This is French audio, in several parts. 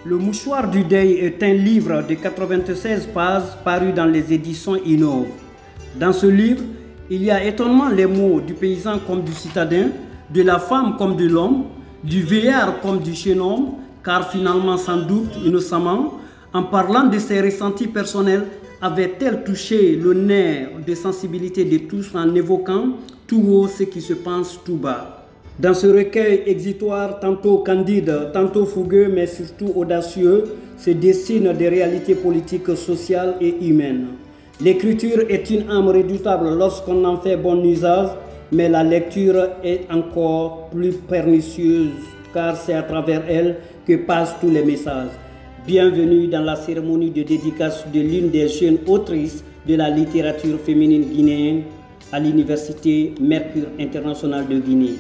Le mouchoir du deuil est un livre de 96 pages paru dans les éditions Innov. Dans ce livre, il y a étonnamment les mots du paysan comme du citadin, de la femme comme de l'homme, du vieillard comme du jeune homme, car finalement, sans doute, innocemment, en parlant de ses ressentis personnels, avait-elle touché le nerf de sensibilité de tous en évoquant tout haut ce qui se pense tout bas. Dans ce recueil exitoire, tantôt candide, tantôt fougueux, mais surtout audacieux, se dessinent des réalités politiques, sociales et humaines. L'écriture est une âme redoutable lorsqu'on en fait bon usage, mais la lecture est encore plus pernicieuse, car c'est à travers elle que passent tous les messages. Bienvenue dans la cérémonie de dédicace de l'une des jeunes autrices de la littérature féminine guinéenne à l'université Mercure International de Guinée.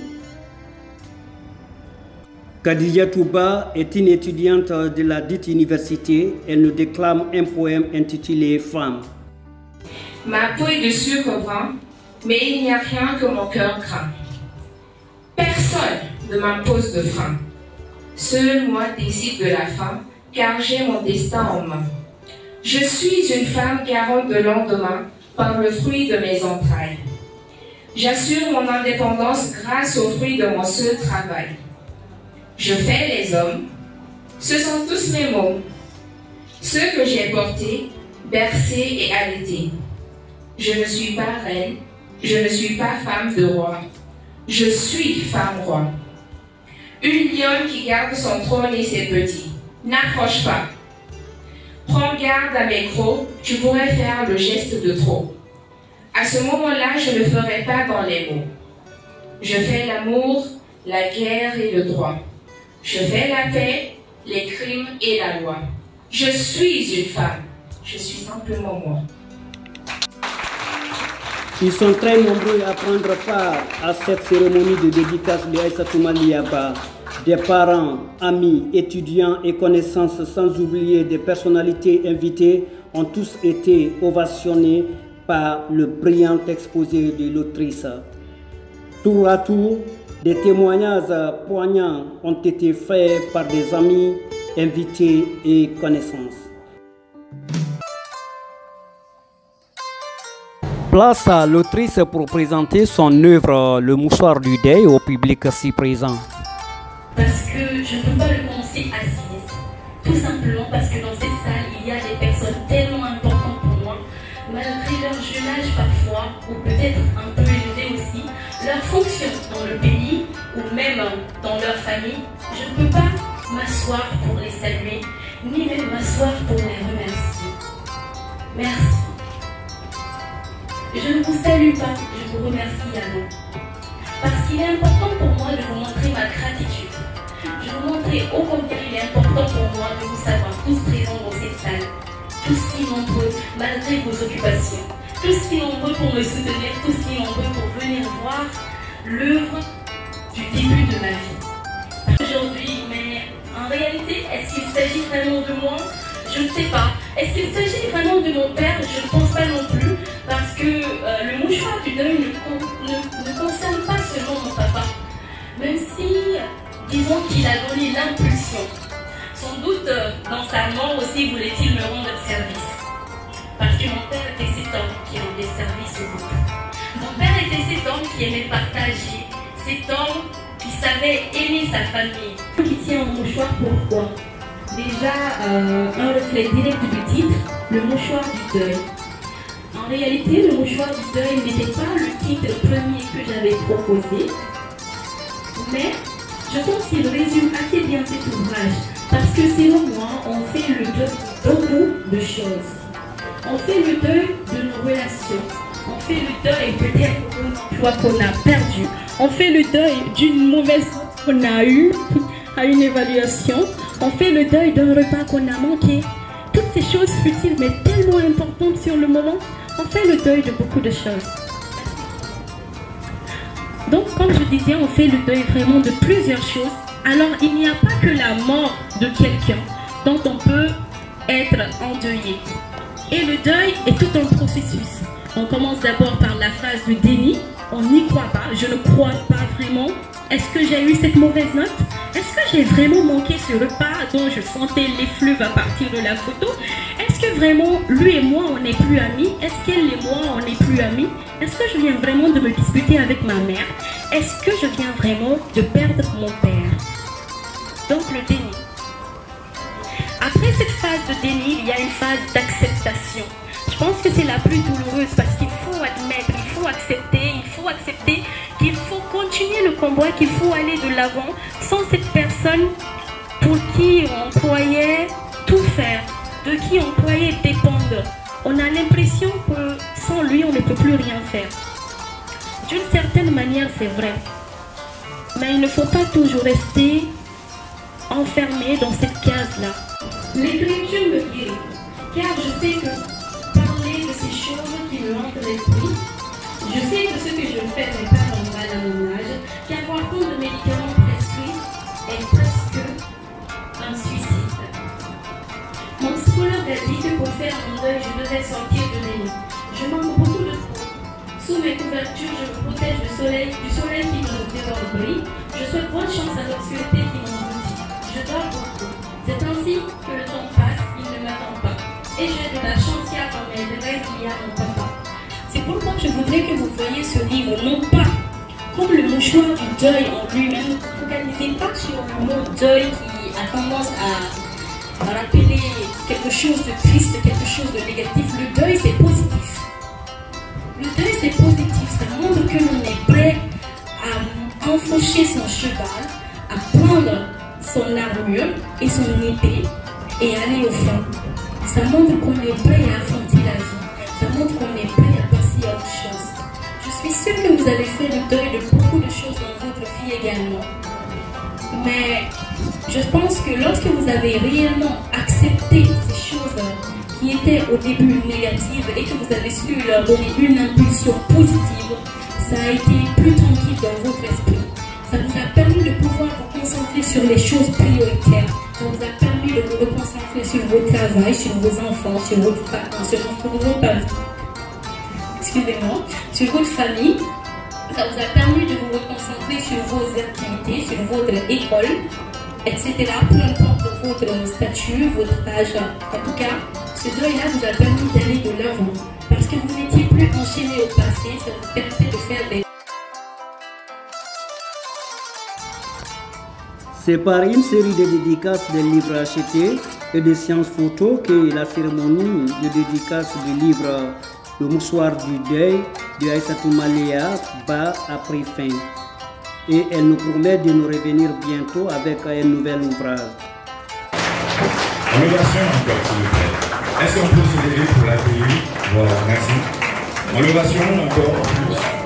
Khadija Touba est une étudiante de la dite université. Elle nous déclame un poème intitulé « Femme ». Ma peau est de sucre brun, mais il n'y a rien que mon cœur craint. Personne ne m'impose de frein. Seul moi décide de la fin, car j'ai mon destin en main. Je suis une femme garante de lendemain par le fruit de mes entrailles. J'assure mon indépendance grâce au fruit de mon seul travail. Je fais les hommes, ce sont tous mes mots, ceux que j'ai portés, bercés et allaités. Je ne suis pas reine, je ne suis pas femme de roi, je suis femme roi. Une lionne qui garde son trône et ses petits. N'approche pas. Prends garde à mes crocs, tu pourrais faire le geste de trop. À ce moment-là, je ne ferai pas dans les mots. Je fais l'amour, la guerre et le droit. Je fais la paix, les crimes et la loi. Je suis une femme. Je suis simplement moi. Ils sont très nombreux à prendre part à cette cérémonie de dédicace de Aïssatou Maliaba. Des parents, amis, étudiants et connaissances, sans oublier des personnalités invitées, ont tous été ovationnés par le brillant exposé de l'autrice. Tour à tour, des témoignages poignants ont été faits par des amis, invités et connaissances. Place à l'autrice pour présenter son œuvre Le mouchoir du deuil au public si présent. Parce que je ne peux pas le commencer assise. Tout simplement parce que dans cette salle, il y a des personnes tellement importantes pour moi, malgré leur jeune âge parfois, ou peut-être un peu élevé aussi, leur fonction dans le pays, ou même dans leur famille. Je ne peux pas m'asseoir pour les saluer, ni même m'asseoir pour les remercier. Merci. Je ne vous salue pas, je vous remercie à vous. Parce qu'il est important pour moi de vous montrer ma gratitude. Je vous montrer ô combien il est important pour moi de vous savoir tous présents dans cette salle. Tous si nombreux, malgré vos occupations. Tous si nombreux pour me soutenir, tous si nombreux pour venir voir l'œuvre du début de ma vie. Aujourd'hui, mais en réalité, est-ce qu'il s'agit vraiment de moi? Je ne sais pas. Est-ce qu'il s'agit vraiment de mon père? Je ne pense pas non plus, parce que le mouchoir du deuil ne concerne pas seulement mon papa. Même si, disons qu'il a donné l'impulsion. Sans doute, dans sa mort aussi, voulait-il me rendre service. Parce que mon père était cet homme qui rendait service aux autres. Mon père était cet homme qui aimait partager, cet homme qui savait aimer sa famille. Qui tient un mouchoir, pourquoi? Déjà, un reflet direct du titre, le mouchoir du deuil. En réalité, le mouchoir du deuil n'était pas le titre premier que j'avais proposé, mais je pense qu'il résume assez bien cet ouvrage, parce que selon moi, on fait le deuil de beaucoup de choses. On fait le deuil de nos relations, on fait le deuil peut-être d'un emploi qu'on a perdu, on fait le deuil d'une mauvaise note qu'on a eue à une évaluation, on fait le deuil d'un repas qu'on a manqué. Toutes ces choses futiles mais tellement importantes sur le moment, on fait le deuil de beaucoup de choses. Donc comme je disais, on fait le deuil vraiment de plusieurs choses. Alors il n'y a pas que la mort de quelqu'un dont on peut être endeuillé. Et le deuil est tout un processus. On commence d'abord par la phase de déni. On n'y croit pas, je ne crois pas vraiment Est-ce que j'ai eu cette mauvaise note? Est-ce que j'ai vraiment manqué ce repas dont je sentais l'effluve à partir de la photo? Est-ce que vraiment lui et moi on n'est plus amis? Est-ce qu'elle et moi on n'est plus amis? Est-ce que je viens vraiment de me disputer avec ma mère? Est-ce que je viens vraiment de perdre mon père? Donc le déni. Après cette phase de déni, il y a une phase d'acceptation. Je pense que c'est la plus douloureuse parce qu'il faut admettre, il faut accepter qu'il faut continuer le combat, qu'il faut aller de l'avant sans cette personne pour qui on croyait tout faire, de qui on croyait dépendre. On a l'impression que sans lui, on ne peut plus rien faire. D'une certaine manière, c'est vrai. Mais il ne faut pas toujours rester enfermé dans cette case-là. L'écriture me guérit, car je sais que parler de ces choses qui me hantent l'esprit, je sais que ce que je fais n'est pas normal à mon âge, qu'avoir tant de médicaments prescrits est presque un suicide. Mon psychologue a dit que pour faire mon deuil, je devais sortir de l'ennemi. Je manque beaucoup de peau. Sous mes couvertures, je me protège du soleil qui me dévore le bruit. Je souhaite bonne chance à l'obscurité qui m'engloutit. Je dors beaucoup. C'est ainsi que le temps passe, il ne m'attend pas. Et j'ai de la chance car dans mes rêves, il y a mon papa. C'est pourquoi je voudrais que vous voyiez ce livre, non pas comme le mouchoir du deuil en lui-même. Ne focalisez pas sur le mot deuil qui a tendance à rappeler quelque chose de triste, quelque chose de négatif. Le deuil, c'est positif. Le deuil, c'est positif. Ça montre que l'on est prêt à enfourcher son cheval, à prendre son armure et son épée et aller au front. Ça montre qu'on est prêt à affronter la vie. Ça montre qu'on est prêt à passer à autre chose. Je suis sûre que vous avez fait le deuil de beaucoup de choses dans votre vie également. Mais je pense que lorsque vous avez réellement accepté ces choses qui étaient au début négatives et que vous avez su leur donner une impulsion positive, ça a été plus tranquille dans votre esprit. Ça vous a permis de pouvoir vous concentrer sur les choses prioritaires. Ça vous a permis de vous reconcentrer sur votre travail, sur vos enfants, sur votre sur votre famille. Ça vous a permis de vous reconcentrer sur vos activités, sur votre école, etc. Peu importe votre statut, votre âge. En tout cas, ce deuil-là vous a permis d'aller de l'avant. Parce que vous n'étiez plus enchaîné au passé, ça vous permettait de faire des... C'est par une série de dédicaces des livres achetés et de séances photos que la cérémonie de dédicace du livre Le mouchoir du deuil de Aïssatou Maléa bat a pris fin. Et elle nous promet de nous revenir bientôt avec un nouvel ouvrage. En ovation encore, s'il vous plaît. Est-ce qu'on peut se lever pour l'accueillir? Voilà, merci. En ovation encore plus.